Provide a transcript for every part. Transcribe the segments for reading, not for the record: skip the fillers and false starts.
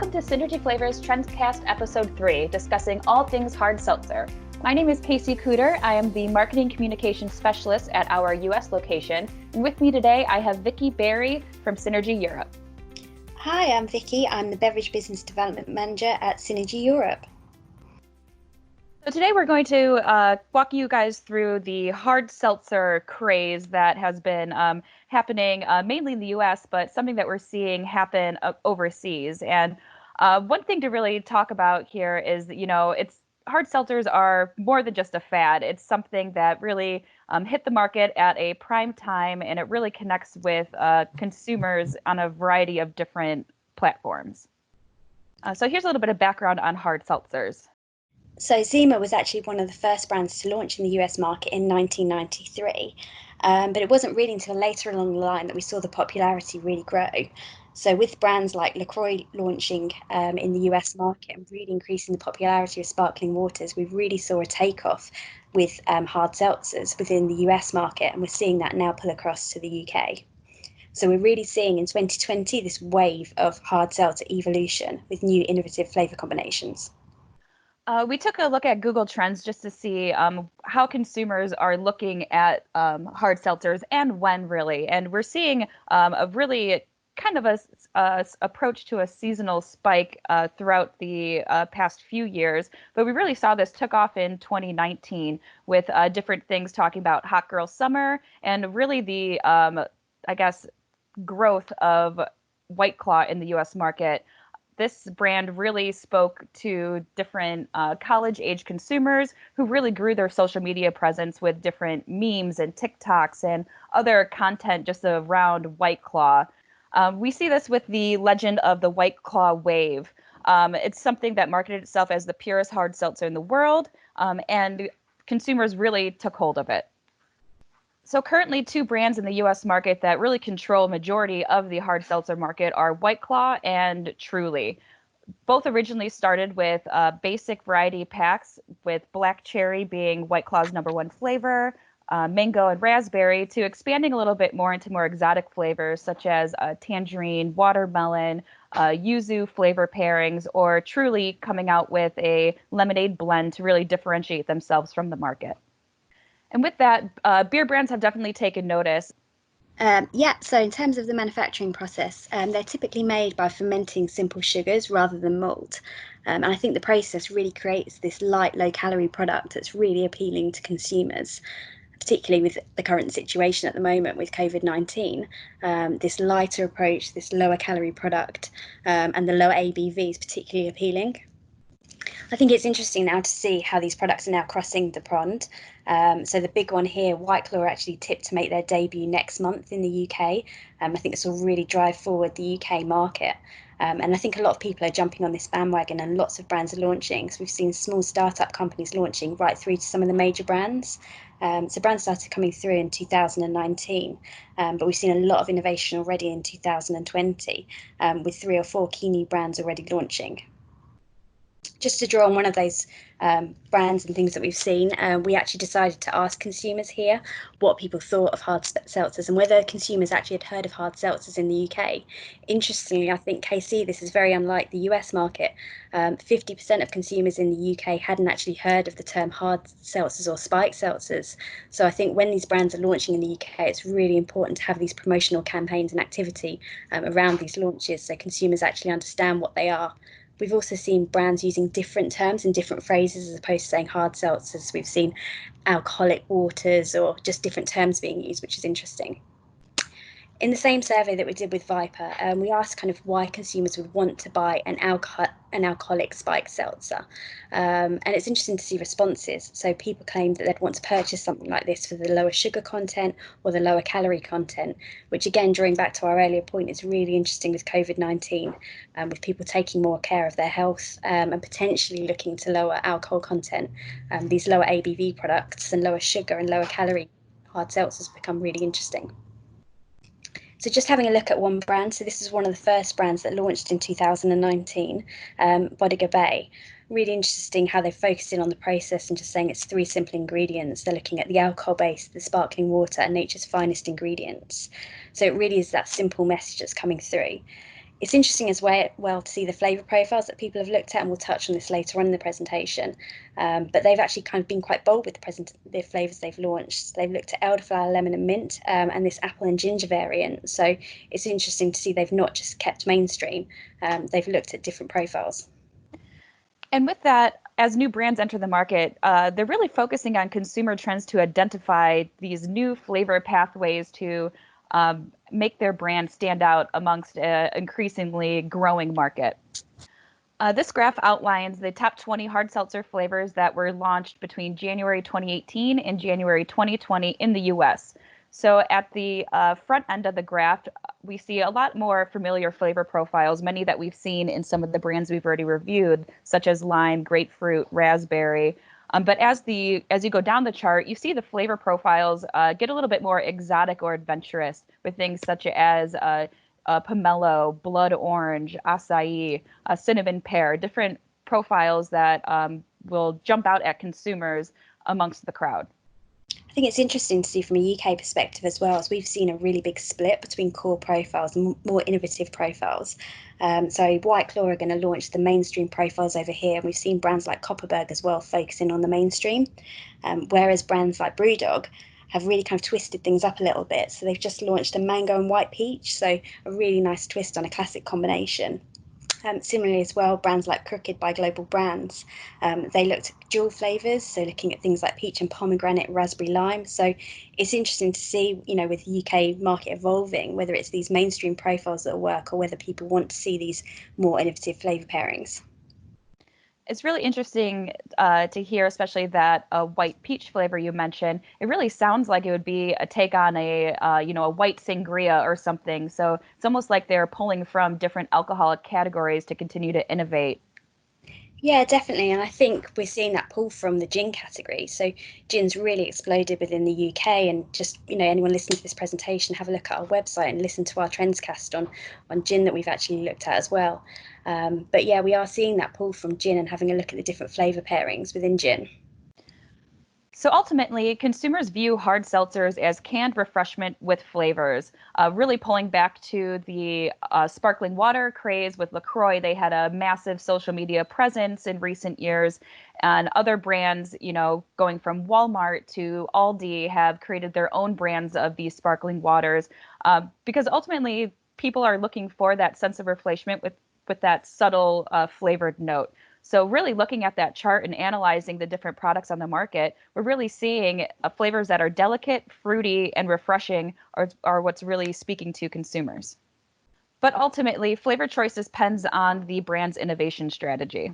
Welcome to Synergy Flavors Trendcast Episode 3, discussing all things hard seltzer. My name is Casey Cooter. I am the Marketing Communications Specialist at our US location. And with me today, I have Vicky Berry from Synergy Europe. Hi, I'm Vicky. I'm the Beverage Business Development Manager at Synergy Europe. So today we're going to walk you guys through the hard seltzer craze that has been happening mainly in the US, but something that we're seeing happen overseas. And one thing to really talk about here is that, hard seltzers are more than just a fad. It's something that really hit the market at a prime time, and it really connects with consumers on a variety of different platforms. So here's a little bit of background on hard seltzers. So Zima was actually one of the first brands to launch in the US market in 1993, but it wasn't really until later along the line that we saw the popularity really grow. So with brands like LaCroix launching in the US market and really increasing the popularity of sparkling waters, we really saw a takeoff with hard seltzers within the US market, and we're seeing that now pull across to the UK. So we're really seeing in 2020 this wave of hard seltzer evolution with new innovative flavour combinations. We took a look at Google Trends just to see how consumers are looking at hard seltzers and when really. And we're seeing a really kind of a approach to a seasonal spike throughout the past few years. But we really saw this took off in 2019 with different things talking about Hot Girl Summer and really the, growth of White Claw in the US market. This brand really spoke to different college-age consumers who really grew their social media presence with different memes and TikToks and other content just around White Claw. We see this with the legend of the White Claw wave. It's something that marketed itself as the purest hard seltzer in the world, and consumers really took hold of it. So currently, two brands in the U.S. market that really control a majority of the hard seltzer market are White Claw and Truly. Both originally started with basic variety packs, with black cherry being White Claw's #1 flavor, mango and raspberry, to expanding a little bit more into more exotic flavors such as tangerine, watermelon, yuzu flavor pairings, or Truly coming out with a lemonade blend to really differentiate themselves from the market. And with that, beer brands have definitely taken notice. So in terms of the manufacturing process, they're typically made by fermenting simple sugars rather than malt. And I think the process really creates this light, low-calorie product that's really appealing to consumers, particularly with the current situation at the moment with COVID-19. This lighter approach, this lower-calorie product, and the lower ABV is particularly appealing. I think it's interesting now to see how these products are now crossing the pond. So the big one here, White Claw, are actually tipped to make their debut next month in the UK. I think this will really drive forward the UK market. And I think a lot of people are jumping on this bandwagon and lots of brands are launching. So we've seen small startup companies launching right through to some of the major brands. So brands started coming through in 2019, but we've seen a lot of innovation already in 2020, with 3 or 4 key new brands already launching. Just to draw on one of those brands and things that we've seen, we actually decided to ask consumers here what people thought of hard seltzers and whether consumers actually had heard of hard seltzers in the UK. Interestingly, I think, KC, this is very unlike the US market. 50% of consumers in the UK hadn't actually heard of the term hard seltzers or spiked seltzers. So I think when these brands are launching in the UK, it's really important to have these promotional campaigns and activity around these launches so consumers actually understand what they are. We've also seen brands using different terms and different phrases as opposed to saying hard seltzers. We've seen alcoholic waters or just different terms being used, which is interesting. In the same survey that we did with Viper, we asked kind of why consumers would want to buy an alcoholic spiked seltzer. And it's interesting to see responses. So people claimed that they'd want to purchase something like this for the lower sugar content or the lower calorie content, which again, drawing back to our earlier point, is really interesting with COVID-19, with people taking more care of their health and potentially looking to lower alcohol content. These lower ABV products and lower sugar and lower calorie hard seltzers become really interesting. So just having a look at one brand, so this is one of the first brands that launched in 2019, Bodega Bay. Really interesting how they focused in on the process and just saying it's 3 simple ingredients. They're looking at the alcohol base, the sparkling water, and nature's finest ingredients. So it really is that simple message that's coming through. It's interesting as well to see the flavour profiles that people have looked at, and we'll touch on this later on in the presentation. But they've actually kind of been quite bold with the flavours they've launched. So they've looked at elderflower, lemon, and mint, and this apple and ginger variant. So it's interesting to see they've not just kept mainstream; they've looked at different profiles. And with that, as new brands enter the market, they're really focusing on consumer trends to identify these new flavor pathways to make their brand stand out amongst an increasingly growing market. This graph outlines the top 20 hard seltzer flavors that were launched between January 2018 and January 2020 in the US. So at the front end of the graph, we see a lot more familiar flavor profiles, many that we've seen in some of the brands we've already reviewed, such as lime, grapefruit, raspberry. But as you go down the chart, you see the flavor profiles get a little bit more exotic or adventurous with things such as pomelo, blood orange, acai, cinnamon pear, different profiles that will jump out at consumers amongst the crowd. I think it's interesting to see from a UK perspective as well, as we've seen a really big split between core profiles and more innovative profiles. So White Claw are going to launch the mainstream profiles over here, and we've seen brands like Copperberg as well focusing on the mainstream, whereas brands like Brewdog have really kind of twisted things up a little bit. So they've just launched a mango and white peach, so a really nice twist on a classic combination. Similarly as well, brands like Crooked by Global Brands, they looked at dual flavours, so looking at things like peach and pomegranate, raspberry lime. So it's interesting to see, with the UK market evolving, whether it's these mainstream profiles that work or whether people want to see these more innovative flavour pairings. It's really interesting to hear, especially that white peach flavor you mentioned. It really sounds like it would be a take on a white sangria or something. So it's almost like they're pulling from different alcoholic categories to continue to innovate. Yeah, definitely. And I think we're seeing that pull from the gin category. So gin's really exploded within the UK. And just, anyone listening to this presentation, have a look at our website and listen to our Trendcast on gin that we've actually looked at as well. But yeah, we are seeing that pull from gin and having a look at the different flavour pairings within gin. So ultimately, consumers view hard seltzers as canned refreshment with flavors, really pulling back to the sparkling water craze with LaCroix. They had a massive social media presence in recent years, and other brands, going from Walmart to Aldi, have created their own brands of these sparkling waters because ultimately people are looking for that sense of refreshment with that subtle flavored note. So really looking at that chart and analyzing the different products on the market, we're really seeing flavors that are delicate, fruity, and refreshing are what's really speaking to consumers. But ultimately, flavor choices depends on the brand's innovation strategy.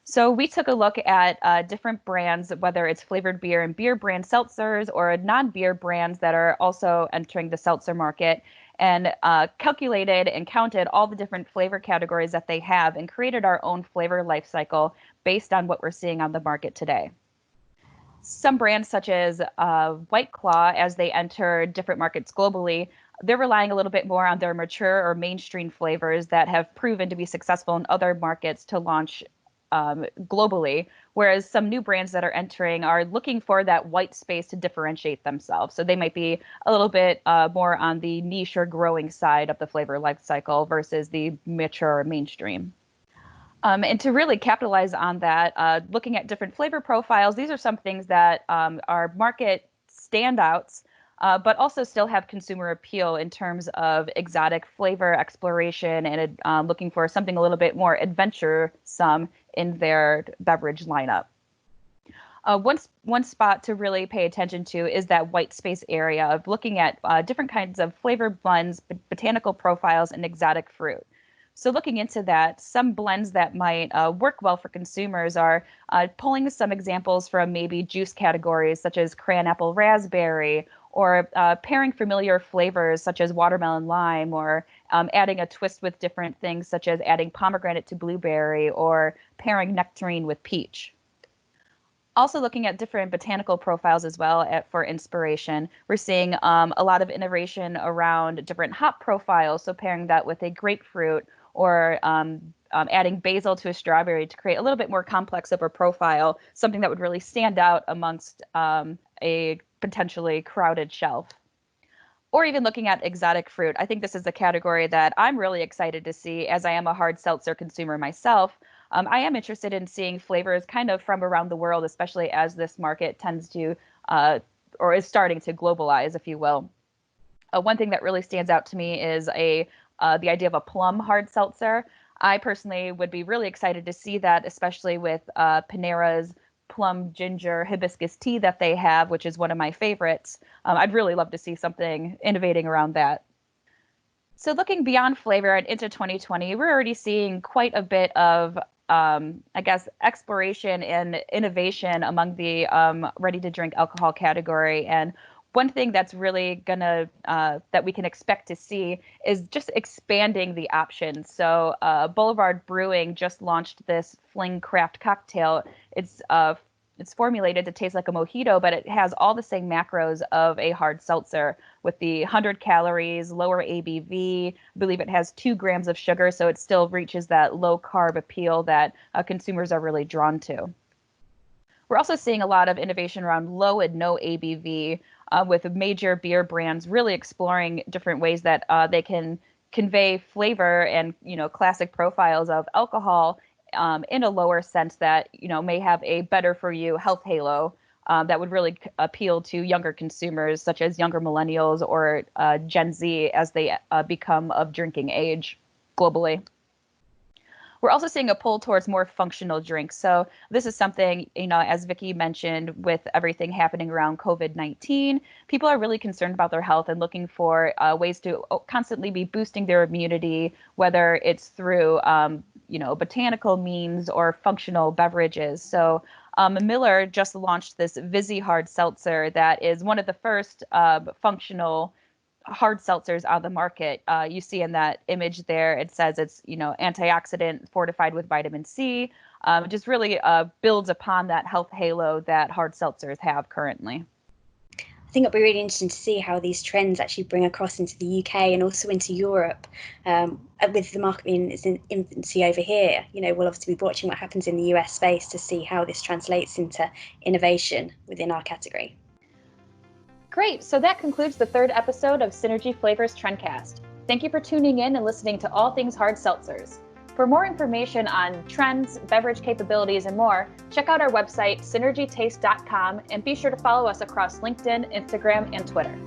So we took a look at different brands, whether it's flavored beer and beer brand seltzers or non-beer brands that are also entering the seltzer market, and calculated and counted all the different flavor categories that they have and created our own flavor life cycle based on what we're seeing on the market today. Some brands such as White Claw, as they enter different markets globally, they're relying a little bit more on their mature or mainstream flavors that have proven to be successful in other markets to launch globally, whereas some new brands that are entering are looking for that white space to differentiate themselves. So they might be a little bit more on the niche or growing side of the flavor life cycle versus the mature or mainstream. And to really capitalize on that, looking at different flavor profiles, these are some things that are market standouts, but also still have consumer appeal in terms of exotic flavor exploration and looking for something a little bit more adventuresome in their beverage lineup. One spot to really pay attention to is that white space area of looking at different kinds of flavor blends, botanical profiles, and exotic fruit. So looking into that, some blends that might work well for consumers are pulling some examples from maybe juice categories such as cran apple raspberry, or pairing familiar flavors such as watermelon lime, or adding a twist with different things such as adding pomegranate to blueberry or pairing nectarine with peach. Also looking at different botanical profiles as well for inspiration. We're seeing a lot of innovation around different hop profiles, so pairing that with a grapefruit or adding basil to a strawberry to create a little bit more complex of a profile, something that would really stand out amongst a potentially crowded shelf. or even looking at exotic fruit. I think this is a category that I'm really excited to see as I am a hard seltzer consumer myself. I am interested in seeing flavors kind of from around the world, especially as this market tends to, or is starting to globalize, if you will. One thing that really stands out to me is the idea of a plum hard seltzer. I personally would be really excited to see that, especially with Panera's plum ginger hibiscus tea that they have, which is one of my favorites. I'd really love to see something innovating around that. So looking beyond flavor and into 2020, we're already seeing quite a bit of, I guess, exploration and innovation among the ready-to-drink alcohol category. And one thing that's really gonna that we can expect to see is just expanding the options. So Boulevard Brewing just launched this Fling Craft cocktail. It's formulated to taste like a mojito, but it has all the same macros of a hard seltzer with the 100 calories, lower ABV. I believe it has 2 grams of sugar, so it still reaches that low carb appeal that consumers are really drawn to. We're also seeing a lot of innovation around low and no ABV, with major beer brands really exploring different ways that they can convey flavor and classic profiles of alcohol in a lower sense that may have a better for you health halo that would really appeal to younger consumers, such as younger millennials or Gen Z as they become of drinking age globally. We're also seeing a pull towards more functional drinks. So this is something, as Vicky mentioned, with everything happening around COVID-19, people are really concerned about their health and looking for ways to constantly be boosting their immunity, whether it's through, botanical means or functional beverages. So Miller just launched this Vizzy Hard Seltzer that is one of the first functional hard seltzers on the market. You see in that image there, it says it's, antioxidant fortified with vitamin C. It just really builds upon that health halo that hard seltzers have currently. I think it'll be really interesting to see how these trends actually bring across into the UK and also into Europe. With the market being in its infancy over here, we'll obviously be watching what happens in the US space to see how this translates into innovation within our category. Great. So that concludes the 3rd episode of Synergy Flavors Trendcast. Thank you for tuning in and listening to all things hard seltzers. For more information on trends, beverage capabilities, and more, check out our website, synergytaste.com, and be sure to follow us across LinkedIn, Instagram, and Twitter.